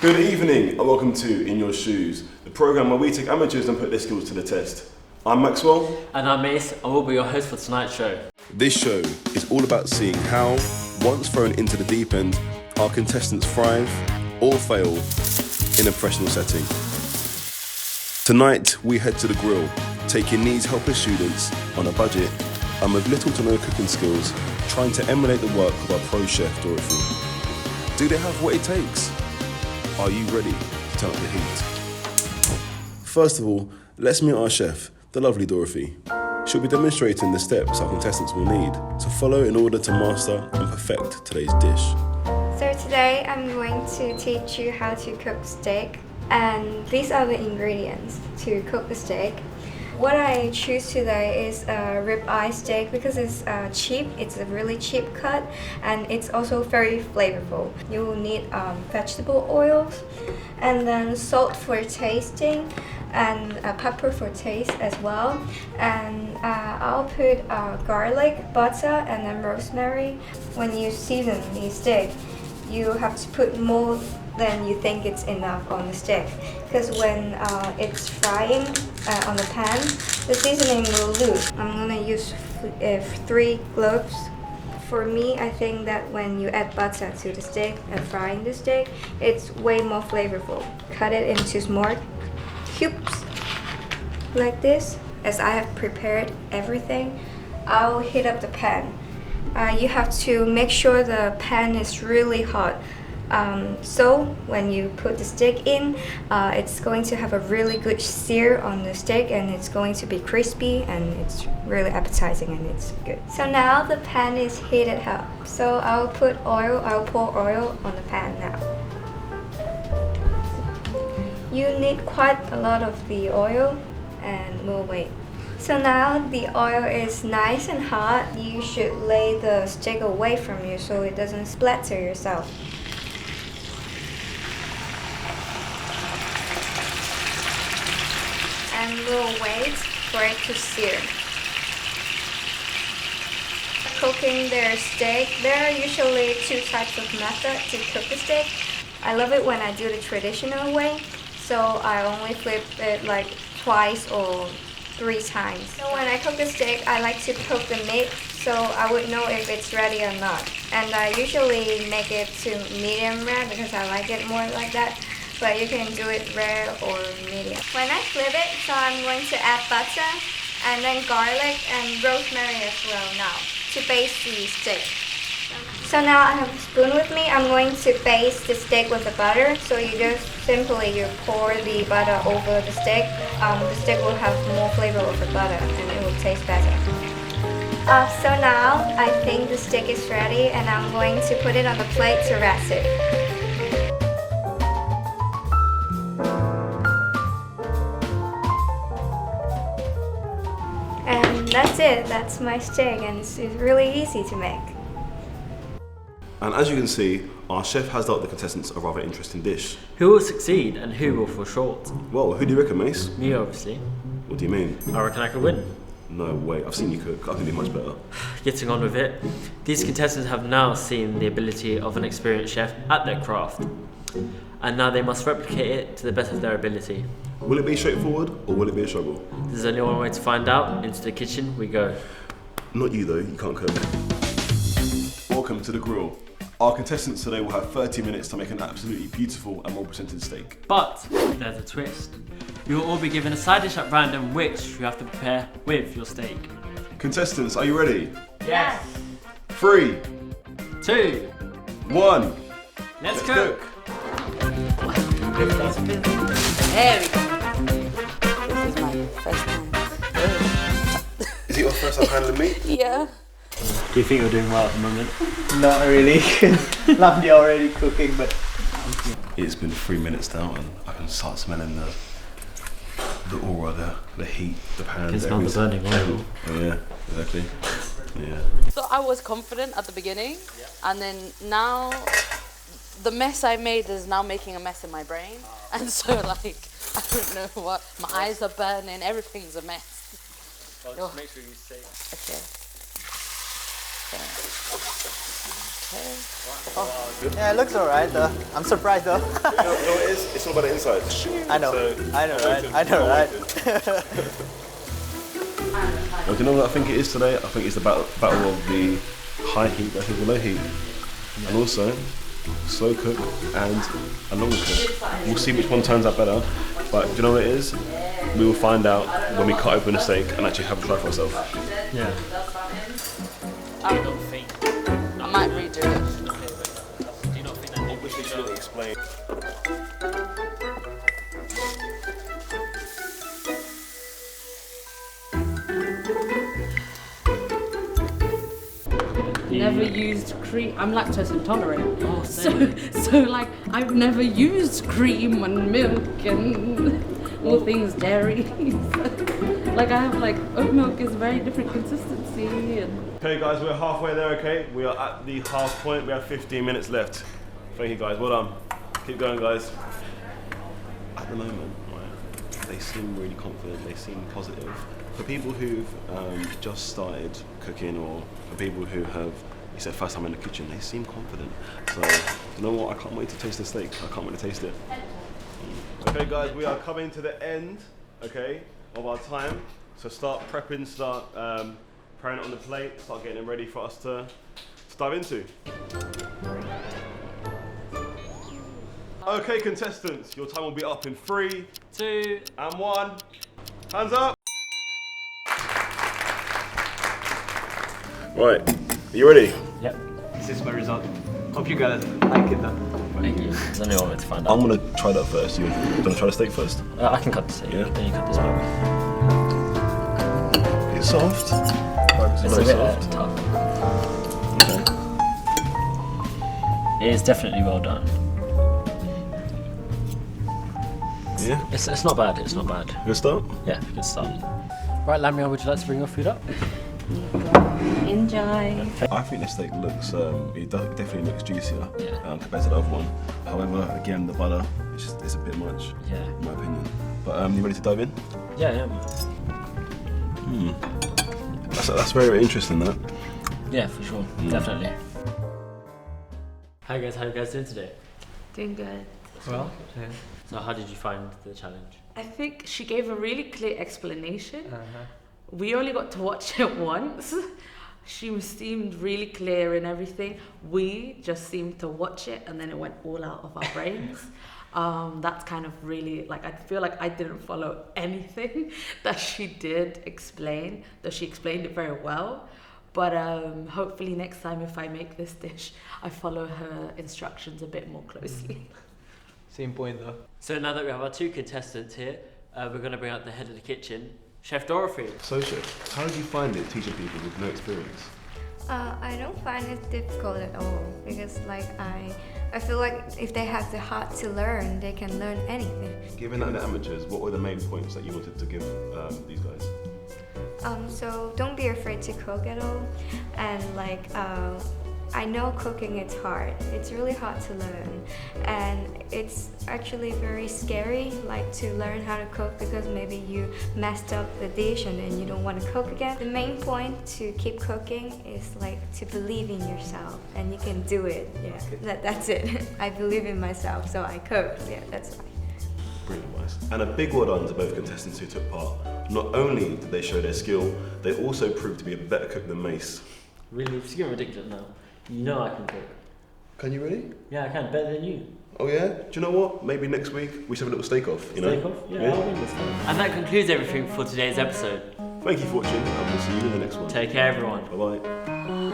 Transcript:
Good evening and welcome to In Your Shoes, the programme where we take amateurs and put their skills to the test. I'm Maxwell. And I'm Mace, and we'll be your host for tonight's show. This show is all about seeing how, once thrown into the deep end, our contestants thrive or fail in a professional setting. Tonight, we head to the grill, taking these helpless students on a budget and with little to no cooking skills, trying to emulate the work of our pro chef, Dorothy. Do they have what it takes? Are you ready to turn up the heat? First of all, let's meet our chef, the lovely Dorothy. She'll be demonstrating the steps our contestants will need to follow in order to master and perfect today's dish. So today I'm going to teach you how to cook steak, and these are the ingredients to cook the steak. What I choose today is a ribeye steak because it's cheap. It's a really cheap cut and it's also very flavorful. You will need vegetable oils and then salt for tasting and pepper for taste as well. And I'll put garlic, butter and then rosemary. When you season the steak, you have to put more than you think it's enough on the steak, because when it's frying on the pan, the seasoning will lose. I'm gonna use 3 cloves. For me, I think that when you add butter to the steak and frying the steak, it's way more flavorful. Cut it into small cubes like this. As I have prepared everything, I'll heat up the pan. You have to make sure the pan is really hot. So when you put the steak in, it's going to have a really good sear on the steak and it's going to be crispy and it's really appetizing and it's good. So now the pan is heated up. So I'll pour oil on the pan now. You need quite a lot of the oil and we'll wait. So now the oil is nice and hot. You should lay the steak away from you so it doesn't splatter yourself. And we'll wait for it to sear. Cooking their steak, there are usually 2 types of method to cook the steak. I love it when I do the traditional way, so I only flip it like twice or 3 times. So when I cook the steak, I like to cook the meat so I would know if it's ready or not. And I usually make it to medium rare because I like it more like that. But you can do it rare or medium. When I flip it, so I'm going to add butter and then garlic and rosemary as well now to baste the steak. So now I have a spoon with me. I'm going to baste the steak with the butter. So you just simply pour the butter over the steak. The steak will have more flavor with the butter and it will taste better. So now I think the steak is ready and I'm going to put it on the plate to rest it. That's it, that's my steak and it's really easy to make. And as you can see, our chef has dealt the contestants a rather interesting dish. Who will succeed and who will fall short? Well, who do you reckon, Mace? Me, obviously. What do you mean? I reckon I could win. No way, I've seen you cook, I can do much better. Getting on with it, these contestants have now seen the ability of an experienced chef at their craft. And now they must replicate it to the best of their ability. Will it be straightforward or will it be a struggle? There's only one way to find out. Into the kitchen we go. Not you though, you can't cook. Welcome to the grill. Our contestants today will have 30 minutes to make an absolutely beautiful and well-presented steak. But there's a twist. You will all be given a side dish at random which you have to prepare with your steak. Contestants, are you ready? Yes. 3, 2, 1. Let's cook. There we go. This is my first time. Is it your first time handling meat? Yeah. Do you think you're doing well at the moment? Not really, Lovely already cooking, but... It's been 3 minutes now and I can start smelling the aura, the heat, the pan. You can smell the burning oil. Oh yeah, exactly. Yeah. So I was confident at the beginning, and then now the mess I made is now making a mess in my brain. And so like, I don't know what, my eyes are burning, everything's a mess. Well, just make sure you say. Okay. Yeah, it looks alright though. I'm surprised though. You know what it is? It's all about the inside. I know, right? I know, right? Well, do you know what I think it is today? I think it's the battle of the high heat versus the low heat. And also, slow cook and a long cook. We'll see which one turns out better. But do you know what it is? We will find out when we cut open a steak and actually have a try for ourselves. Yeah. I might redo it. Do you not think that Obviously, she didn't explain. Never used cream. I'm lactose intolerant. Oh, so like I've never used cream and milk and all things dairy. Like I have like oat milk is very different consistency and Okay guys, we're halfway there, okay? We are at the half point, we have 15 minutes left. Thank you guys, well done. Keep going guys. At the moment, right, they seem really confident, they seem positive. For people who've just started cooking or for people who have, you said first time in the kitchen, they seem confident. So, you know what, I can't wait to taste the steak. I can't wait to taste it. Okay guys, we are coming to the end, okay, of our time. So start prepping, start preparing it on the plate, start getting it ready for us to dive into. Okay contestants, your time will be up in 3, 2, and 1. Hands up! Right, are you ready? Yep. This is my result. Hope you guys like it though. Thank you. There's only one way to find out. I'm gonna try that first. You gonna try the steak first? I can cut the steak. Yeah. Then you cut this baby. It's soft. It's a bit tough. Okay. It is definitely well done. Yeah. It's not bad. It's not bad. Good start. Yeah, good start. Right, Lamia, would you like to bring your food up? enjoy. I think this steak looks, it definitely looks juicier Yeah. compared to the other one. However, again, the butter it's a bit much, Yeah. in my opinion. But you ready to dive in? Yeah. That's very, very interesting. That. Yeah, for sure. Definitely. Hi guys, how are you guys doing today? Doing good. Well, yeah. So how did you find the challenge? I think she gave a really clear explanation. We only got to watch it once. She seemed really clear in everything. We just seemed to watch it and then it went all out of our brains. That's kind of really, like, I feel like I didn't follow anything that she did explain, though she explained it very well. But hopefully next time if I make this dish, I follow her instructions a bit more closely. Same point though. So now that we have our two contestants here, we're going to bring out the head of the kitchen, Chef Dorothy. So, Chef, how did you find it teaching people with no experience? I don't find it difficult at all because I feel like if they have the heart to learn, they can learn anything. Given that they're amateurs, what were the main points that you wanted to give these guys? So don't be afraid to cook at all, and I know cooking is hard. It's really hard to learn, and it's actually very scary, to learn how to cook because maybe you messed up the dish and then you don't want to cook again. The main point to keep cooking is to believe in yourself, and you can do it. Yeah, that's it. I believe in myself, so I cook. Yeah, that's why. Brilliant advice. And a big well done to both contestants who took part. Not only did they show their skill, they also proved to be a better cook than Mace. Really, it's getting ridiculous now. You know I can cook. Can you really? Yeah, I can, better than you. Oh yeah? Do you know what? Maybe next week we should have a little steak off, you know? Steak off? Yeah, I'll win this time. And that concludes everything for today's episode. Thank you for watching, and we'll see you in the next one. Take care, everyone. Bye bye.